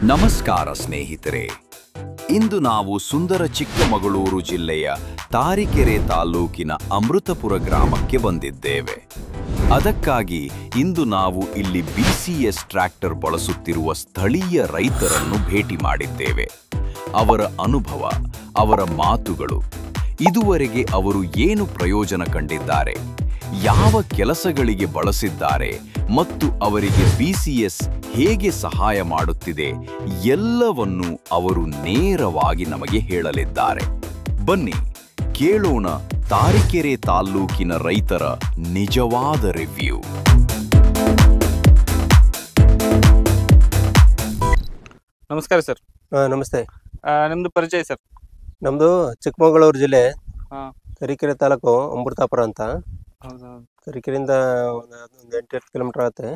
ನಮಸ್ಕಾರ ಸ್ನೇಹಿತರೆ, ಇಂದು ನಾವು ಸುಂದರ ಚಿಕ್ಕಮಗಳೂರು ಜಿಲ್ಲೆಯ ತಾರೀಕೆರೆ ತಾಲೂಕಿನ ಅಮೃತಪುರ ಗ್ರಾಮಕ್ಕೆ ಬಂದಿದ್ದೇವೆ. ಅದಕ್ಕಾಗಿ ಇಂದು ನಾವು ಇಲ್ಲಿ BCS ಟ್ರ್ಯಾಕ್ಟರ್ ಬಳಸುತ್ತಿರುವ ಸ್ಥಳೀಯ ರೈತರನ್ನು ಭೇಟಿ ಮಾಡಿದ್ದೇವೆ. ಅವರ ಅನುಭವ, ಅವರ ಮಾತುಗಳು, ಇದುವರೆಗೆ ಅವರು ಏನು ಪ್ರಯೋಜನ ಕಂಡಿದ್ದಾರೆ, ಯಾವ ಕೆಲಸಗಳಿಗೆ ಬಳಸಿದ್ದಾರೆ ಮತ್ತು ಅವರಿಗೆ BCS ಹೇಗೆ ಸಹಾಯ ಮಾಡುತ್ತಿದೆ ಎಲ್ಲವನ್ನೂ ಅವರು ನೇರವಾಗಿ ನಮಗೆ ಹೇಳಲಿದ್ದಾರೆ. ಬನ್ನಿ ಕೇಳೋಣ ತಾರೀಕೆರೆ ತಾಲ್ಲೂಕಿನ ರೈತರ ನಿಜವಾದ ರಿವ್ಯೂ. ನಮಸ್ಕಾರ ಸರ್. ನಮಸ್ತೆ. ನಿಮ್ದು ಪರಿಚಯ ಸರ್? ನಮ್ದು ಚಿಕ್ಕಮಗಳೂರು ಜಿಲ್ಲೆ, ತರೀಕೆರೆ ತಾಲೂಕು, ಅಮೃತಾಪುರ ಅಂತ. ತರೀಕೆರೆಯಿಂದ ಒಂದು 8 ಕಿಲೋಮೀಟರ್ ಆಗುತ್ತೆ.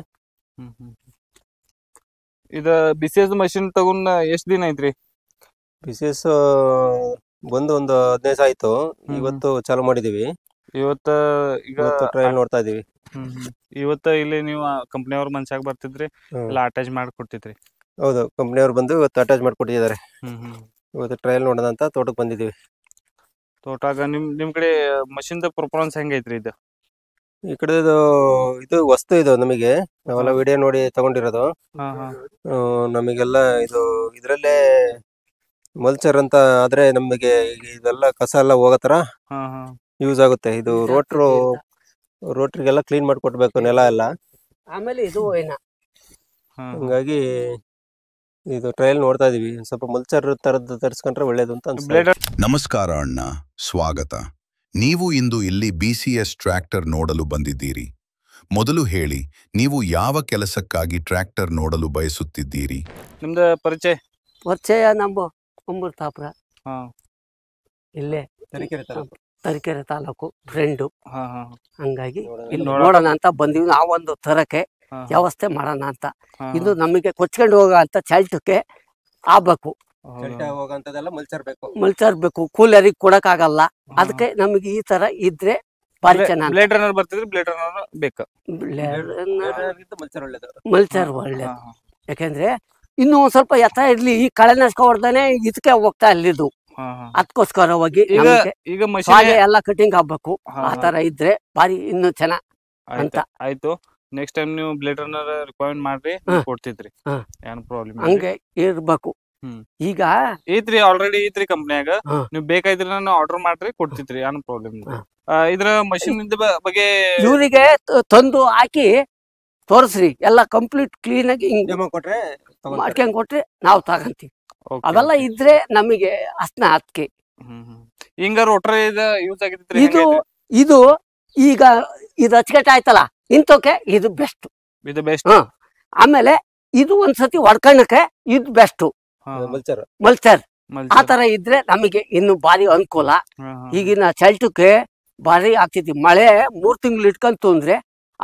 ಇದು BCS ಮಷಿನ್ ತಗೊಂಡ ಎಷ್ಟು ದಿನ ಐತ್ರಿ? BCS ಬಂದು ಒಂದು 15 ದಿವಸ ಆಯ್ತು. ಇವತ್ತು ಚಾಲು ಮಾಡಿದೀವಿ. ಇವತ್ತು ಟ್ರಯಲ್ ನೋಡ್ತಾ ಇದೀವಿ. ಇವತ್ತು ಇಲ್ಲಿ ನೀವು ಕಂಪ್ನಿಯವ್ರ ಮನ್ಸಾಗ ಬರ್ತಿದ್ರಿ, ಇಲ್ಲ ಅಟ್ಯಾಚ್ ಮಾಡ್ಕೊಡ್ತಿದ್ರಿ? ಹೌದು, ಕಂಪ್ನಿಯವ್ರು ಬಂದು ಇವತ್ತು ಅಟ್ಯಾಚ್ ಮಾಡ್ಕೊಟ್ಟಿದ್ದಾರೆ. ಇವತ್ತು ಟ್ರಯಲ್ ನೋಡೋಣ ಅಂತ ತೋಟಕ್ಕೆ ಬಂದಿದ್ದೀವಿ. ತೋಟಾಗ ನಿಮ್ ಕಡೆ ಮಷಿನ್ ಪರ್ಫಾರ್ಮೆನ್ಸ್ ಹೆಂಗೈತ್ರಿ? ಈ ಕಡೆ ಇದು ವಸ್ತು ಇದು ನಮಗೆ, ನಾವೆಲ್ಲ ವಿಡಿಯೋ ನೋಡಿ ತಗೊಂಡಿರೋದು. ನಮಗೆಲ್ಲ ಇದ್ರಲ್ಲೇ ಮಲ್ಚರ್ ಅಂತ ಆದ್ರೆ ನಮಗೆ ಇದೆಲ್ಲ ಕಸ ಎಲ್ಲ ಹೋಗತರ ಯೂಸ್ ಆಗುತ್ತೆ. ಇದು ರೋಟ್ರಿಗೆಲ್ಲ ಕ್ಲೀನ್ ಮಾಡ್ಕೊಡ್ಬೇಕು ನೆಲ ಎಲ್ಲ. ಆಮೇಲೆ ಇದು ಹಂಗಾಗಿ ಇದು ಟ್ರಯಲ್ ನೋಡ್ತಾ ಇದೀವಿ. ಸ್ವಲ್ಪ ಮಲ್ಚರ್ ತರದ್ದು ತರಿಸ್ಕೊಂಡ್ರೆ ಒಳ್ಳೇದು ಅಂತ ಅನ್ಸುತ್ತೆ. ನಮಸ್ಕಾರ ಅಣ್ಣ, ಸ್ವಾಗತ. ನೀವು ಇಂದು ಇಲ್ಲಿ BCS ಟ್ರ್ಯಾಕ್ಟರ್ ನೋಡಲು ಬಂದಿದ್ದೀರಿ. ಮೊದಲು ಹೇಳಿ, ನೀವು ಯಾವ ಕೆಲಸಕ್ಕಾಗಿ ಟ್ರ್ಯಾಕ್ಟರ್ ನೋಡಲು ಬಯಸುತ್ತಿದ್ದೀರಿ? ನಿಮ್ದು ಪರಿಚಯ ನಮ್ಮ ಅಮೃತಾಪುರ, ಇಲ್ಲೇ ತರೀಕೆರೆ ತಾಲೂಕು ಫ್ರೆಂಡು. ಹಂಗಾಗಿ ಇಲ್ಲಿ ನೋಡೋಣ ಅಂತ ಬಂದಿವಿ. ನಾವೊಂದು ತರಕ್ಕೆ ವ್ಯವಸ್ಥೆ ಮಾಡೋಣ ಅಂತ. ಇದು ನಮಗೆ ಕೊಚ್ಕೊಂಡು ಹೋಗೋ ಅಂತ ಚಾಲ್ಟಕ್ಕೆ ಆಗ್ಬೇಕು, ಮಲ್ಚರ್ ಬೇಕು. ಕೂಲರಿಗೆ ಕೊಡಕ್ಕಾಗಲ್ಲ. ಅದಕ್ಕೆ ನಮಗೆ ಈ ತರ ಇದ್ರೆ ಭಾರಿ ಚೆನ್ನಾಗಿ. ಬ್ಲೇಡ್ ರನ್ನರ್ ಬರ್ತಿದ್ರೆ ಬ್ಲೇಡ್ ರನ್ನರ್ ಬೇಕು. ಮಲ್ಚರ್ ಒಳ್ಳೇದು. ಯಾಕೆಂದ್ರೆ ಇನ್ನು ಒಂದ್ ಸ್ವಲ್ಪ ಎತ್ತ ಇರ್ಲಿ, ಈ ಕಳೆನಾಶಕ ಹೊಡ್ದಾನೆ ಇದಕ್ಕೆ ಹೋಗ್ತಾ ಇಲ್ಲಿದ್ದು. ಅದಕ್ಕೋಸ್ಕರವಾಗಿ ಈಗ ಎಲ್ಲ ಕಟಿಂಗ್ ಆಗ್ಬೇಕು. ಆ ತರ ಇದ್ರೆ ಭಾರಿ ಇನ್ನು ಚೆನ್ನಾಗ್ ಅಂತ. ಆಯ್ತು, ನೆಕ್ಸ್ಟ್ ಟೈಮ್ ನೀವು ಬ್ಲೇಡ್ ರನ್ನರ್ ರಿಕ್ವೈರ್ಮೆಂಟ್ ಮಾಡ್ರಿ, ಕೊಡ್ತಿದ್ರಿ, ಏನ್ ಪ್ರಾಬ್ಲಮ್ ಹಂಗೆ ಇರ್ಬೇಕು. ಈಗ ಐತ್ರಿ, ಆಲ್ರೆಡಿ ಐತ್ರಿ ಕಂಪ್ನಿಯಾಗ. ನೀವು ಬೇಕಾಯ್ತ್ರಿ ನಾನು ಆರ್ಡರ್ ಮಾಡ್ರಿ, ಕೊಡ್ತಿದ್ರಿ, ಏನ್ ಪ್ರಾಬ್ಲಮ್ ಇಲ್ಲ. ಇದ್ರ ಮಷಿನ್ ಬಗ್ಗೆ ಇವರಿಗೆ ತಂದು ಹಾಕಿ ತೋರಿಸ್ರಿ, ಎಲ್ಲ ಕಂಪ್ಲೀಟ್ ಕ್ಲೀನ್ ಆಗಿ ಮಾಡ್ಕೊಂಡ್ ಕೊಟ್ರೆ ನಾವು ತಗಂತೀವಿ. ಅವೆಲ್ಲ ಇದ್ರೆ ನಮಗೆ ಅಸ್ನ ಅದಕ್ಕೆ. ಹಿಂಗ ರೋಟ್ರಿ ಯೂಸ್ ಆಗಿದ್ರಿ. ಇದು ಈಗ ಇದು ಅಚ್ಚುಕಟ್ಟ ಆಯ್ತಲ್ಲ, ಇಂತಕ್ಕೆ ಇದು ಬೆಸ್ಟ್. ಆಮೇಲೆ ಇದು ಒಂದ್ಸತಿ ಹೊಡ್ಕಣಕ್ಕೆ ಇದು ಬೆಸ್ಟ್ ಮಲ್ಚರ್. ಆ ತರ ಇದ್ರೆ ನಮಗೆ ಇನ್ನು ಭಾರಿ ಅನುಕೂಲ. ಈಗಿನ ಚಲ್ಟಕ್ಕೆ ಭಾರಿ ಆಗ್ತೈತಿ. ಮಳೆ 3 ತಿಂಗಳು ಇಟ್ಕೊಂತು ಅಂದ್ರೆ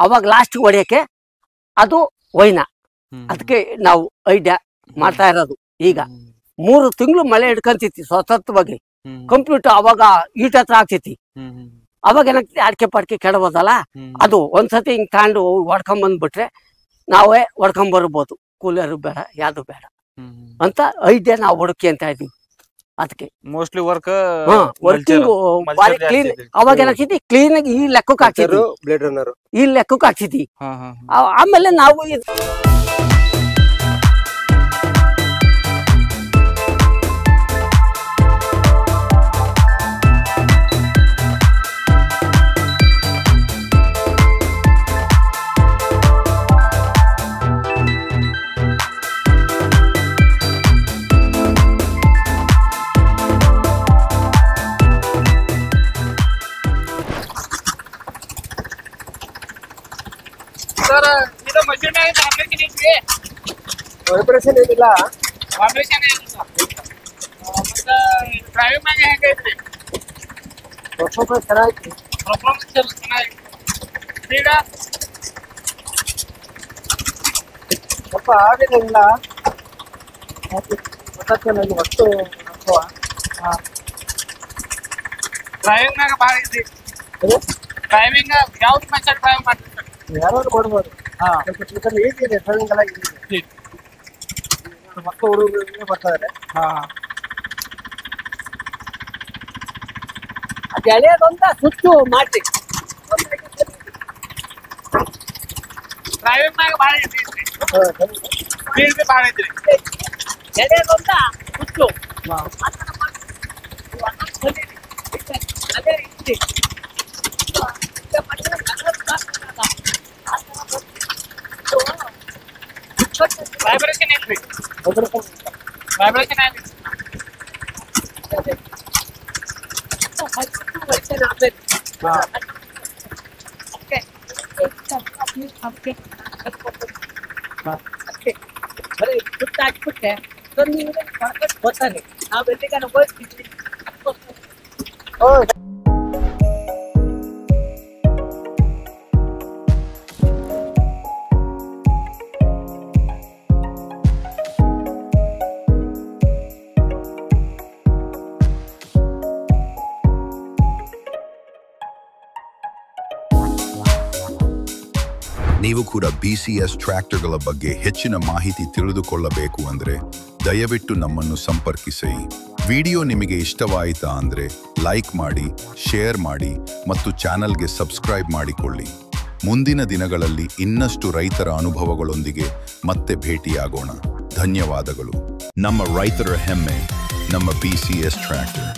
ಅವಾಗ ಲಾಸ್ಟ್ ಹೊಡಿಯಕ್ಕೆ ಅದು ಒಯ್ನ. ಅದಕ್ಕೆ ನಾವು ಐಡಿಯಾ ಮಾಡ್ತಾ ಇರೋದು. ಈಗ 3 ತಿಂಗಳು ಮಳೆ ಇಟ್ಕೊಂತೈತಿ ಸತತವಾಗಿ, ಕಂಪ್ಲೀಟ್ ಅವಾಗ ಈಟ ಹತ್ರ ಆಗ್ತೈತಿ. ಅವಾಗ ಏನಾಗ್ತೈತಿ, ಅಡಿಕೆ ಪಡಿಕೆ ಕೆಡಬೋದಲ್ಲ. ಅದು ಒಂದ್ಸತಿ ಹಿಂಗ್ ತಗೊಂಡು ಹೊಡ್ಕೊಂಡ್ ಬಂದ್ಬಿಟ್ರೆ ನಾವೇ ಹೊಡ್ಕೊಂಡ್ ಬರ್ಬೋದು. ಕೂಲರು ಬೇಡ, ಯಾವ್ದು ಬೇಡ ಅಂತ ಐಡಿಯಾ ನಾವು ಹುಡುಕಿ ಅಂತ ಇದೀವಿ. ಅದಕ್ಕೆ ಮೋಸ್ಟ್ಲಿ ವರ್ಕಿಂಗ್ ಬಾರಿ ಕ್ಲೀನ್. ಅವಾಗ ಏನಾಗ್ತೈತಿ, ಕ್ಲೀನ್ ಆಗಿ ಈ ಲೆಕ್ಕಕ್ಕೆ ಆಗ್ತೈತಿ, ಈ ಲೆಕ್ಕಕ್ಕೆ ಆಗ್ತೈತಿ. ಆಮೇಲೆ ನಾವು ಆಪರೇಷನ್ ಏನಿಲ್ಲ. ಡ್ರೈವಿಂಗ್ ಹೆಂಗೈತ್ರಿ? ಚೆನ್ನಾಗಿ ಸ್ವಲ್ಪ ಆಗಿಲ್ಲ. ಒಟ್ಟು ಡ್ರೈವಿಂಗ್ ಭಾಳ ಐತಿ. ಡ್ರೈವಿಂಗ್ ಯಾವ್ದು ಮೆಥಡ್ ಡ್ರೈವ್ ಮಾಡ್ತೀವಿ? ಯಾರು ಕೊಡ್ಬೋದು. ಈಸಿ ಇದೆ, ಡ್ರೈವಿಂಗ್ ಎಲ್ಲ ಈಸಿ ಇದೆ. ಮಕ್ಕಳು ಹುಡುಗರು ಬರ್ತಾರೆ. ಅದು ಎಳೆಯೋದೊಂದ ಸುತ್ತು ಮಾಡ್ರಿ. ಡ್ರೈವಿಂಗ್ನಾಗ ಭಾಳ ಐತಿ, ಸ್ಪೀಡ್ ಭಾಳ ಐತ್ರಿ. ಎಳೆಯೋದೊಂದ ಸುತ್ತು ಅದೇ ರೀತಿ ವೈಬ್ರೇಷನ್ ಐತ್ರಿ, ವೈಬ್ರೇಷನ್ ಐತಿ. ಸುತ್ತ ಹಾಕ್ಬಿಟ್ಟೆ ಬರ್ತಾನೆ. ನಾವು ಎಲ್ಲಿಗಾನ ಹೋಗ್ತಿದ್ವಿ. ನೀವು ಕೂಡ BCS ಟ್ರ್ಯಾಕ್ಟರ್ಗಳ ಬಗ್ಗೆ ಹೆಚ್ಚಿನ ಮಾಹಿತಿ ತಿಳಿದುಕೊಳ್ಳಬೇಕು ಅಂದ್ರೆ ದಯವಿಟ್ಟು ನಮ್ಮನ್ನು ಸಂಪರ್ಕಿಸಿ. ವಿಡಿಯೋ ನಿಮಗೆ ಇಷ್ಟವಾಯಿತಾ ಅಂದ್ರೆ ಲೈಕ್ ಮಾಡಿ, ಶೇರ್ ಮಾಡಿ ಮತ್ತು ಚಾನಲ್ಗೆ ಸಬ್ಸ್ಕ್ರೈಬ್ ಮಾಡಿಕೊಳ್ಳಿ. ಮುಂದಿನ ದಿನಗಳಲ್ಲಿ ಇನ್ನಷ್ಟು ರೈತರ ಅನುಭವಗಳೊಂದಿಗೆ ಮತ್ತೆ ಭೇಟಿಯಾಗೋಣ. ಧನ್ಯವಾದಗಳು. ನಮ್ಮ ರೈತರ ಹೆಮ್ಮೆ, ನಮ್ಮ BCS ಟ್ರ್ಯಾಕ್ಟರ್.